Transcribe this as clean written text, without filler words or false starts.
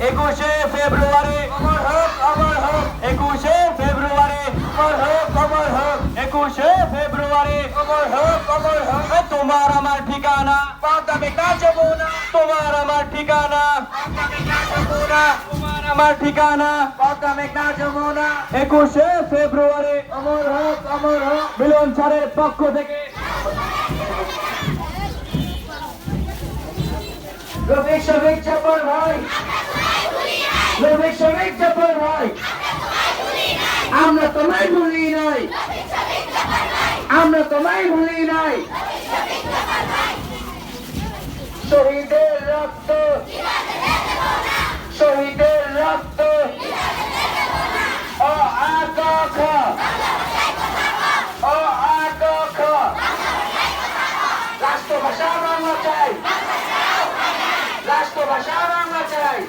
21শে ফেব্রুয়ারি অমর হোক, অমর হোক। 21শে ফেব্রুয়ারি অমর হোক, অমর হোক। 21শে ফেব্রুয়ারি অমর হোক, অমর হোক। তোমার আমার ঠিকানা পদ্মা মেঘনা যমুনা, তোমার আমার ঠিকানা পদ্মা মেঘনা যমুনা, তোমার আমার ঠিকানা পদ্মা মেঘনা যমুনা। 21শে ফেব্রুয়ারি অমর হোক, অমর হোক। মিলন স্যারের পক্ষ থেকে রফিক শফিক চাপর ভাই, রফিক শফিক চাপর ভাই, আমরা তোমায় ভুলি নাই, আমরা তোমায় ভুলি নাই। শহীদের রক্ত, শহীদের রক্ত ও আকাখ, ও আকাখ। রাষ্ট্রভাষা বাংলা চাই, রাষ্ট্রভাষা বাংলা চাই।